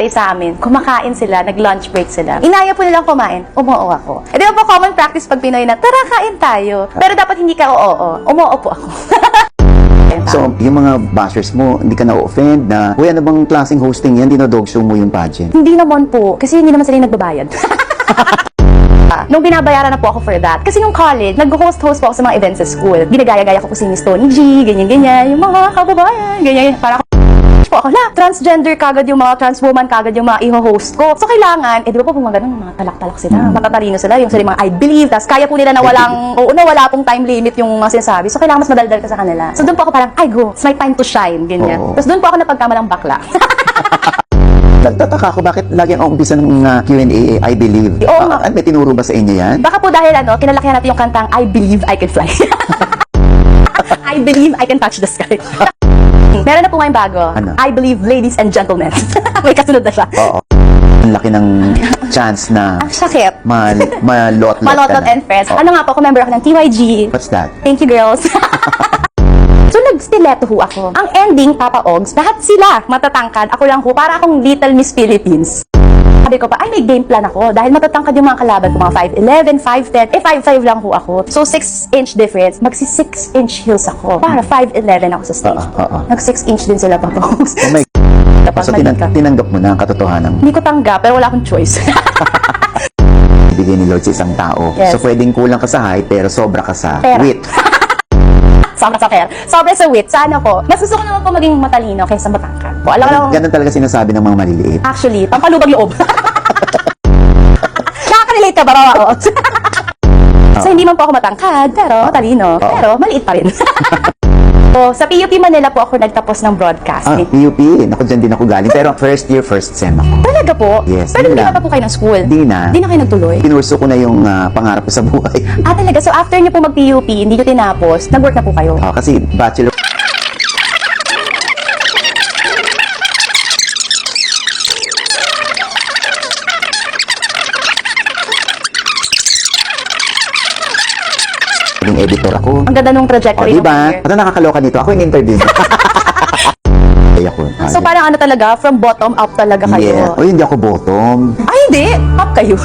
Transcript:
sa amin, kumakain sila, nag-lunch break sila. Inaya po nilang kumain, umuo ako. Eh, di ba po common practice pag Pinoy na, tara, kain tayo. Pero dapat hindi ka oo, umuo po ako. So, yung mga bashers mo, hindi ka na-offend na, uy, ano bang klaseng hosting yan? Dinodog show mo yung pageant. Hindi naman po, kasi hindi naman sila yung nagbabayad. Nung binabayaran na po ako for that. Kasi nung college, nag-host-host po ako sa mga events sa school. Ginagaya-gaya ko si Miss Tony G, ganyan-ganyan, yung mga kababayan, ganyan, para po ako, transgender kagad yung mga trans woman, kagad yung mga i-host ko. So, kailangan, di ba po mga ganun, mga talak-talak sila, matatarino sila, yung sila mga I believe, tas kaya po nila na wala pong time limit yung mga sinasabi. So, kailangan mas madaldal ka sa kanila. So, doon po ako parang, ay go, it's my time to shine, ganyan. Tapos doon po ako napagkamalang bakla. Nagtataka ako bakit lagi ang umpisa ng Q&A, I believe. Oo nga. May tinuro ba sa inyo yan? Baka po dahil kinalakihan natin yung kantang I believe I can fly. I believe I can touch the sky. Meron na po ngayong bago. Ano? I believe ladies and gentlemen. May kasunod na siya. Oo. Ang laki ng chance na Ang sakit. malot-lot Malotot and friends. Ano nga po, ako member ako ng TYG. What's that? Thank you, girls. So, nag-stiletto ho ako. Ang ending, Papa Ogs, lahat sila matatangkad. Ako lang ho, para akong Little Miss Philippines. Sabi ko pa, ay, may game plan ako. Dahil matatangkad yung mga kalaban ko, mga 5'11", 5'10", 5'5 lang ho ako. So, 6-inch difference. Magsi 6-inch heels ako. Para 5'11 ako sa stage. Nag 6-inch din sila, Papa Ogs. Oh my Kapag So, tinanggap mo na ang katotohanan. Hindi ko tanggap, pero wala akong choice. Ibigay ni Lord sa isang tao. Yes. So, pwedeng kulang ka sa height, pero sobra ka sa Pera. wit. Sobra sa care. Sobra sa wit. Sana po. Mas gusto ko naman po maging matalino kaysa matangkad. O, alam mo, Ganun talaga sinasabi ng mga maliliit. actually, pampalubag loob. Nakaka-relate ka ba, Mama Ogs? So, hindi man po ako matangkad, pero matalino. Pero maliit pa rin. So, sa PUP Manila po ako nagtapos ng broadcasting. PUP. Naku, dyan din ako galing. Pero first year, first sem ako. Talaga po? Yes, Pero yun hindi lang. pa po kayo ng school? Hindi na. Hindi na kayo nagtuloy? Pinurso ko na yung pangarap ko sa buhay. Talaga? So, after niyo po mag-PUP, hindi niyo tinapos, nag-work na po kayo? Kasi bachelor. Naging editor ako. Ang ganda nung trajectory ng Diba? career. Ano nakakaloka nito? Ako yung interview. Ay, ako. So, parang ano talaga, from bottom up talaga kayo? Yeah. O, hindi ako bottom. Ay, hindi! Up kayo.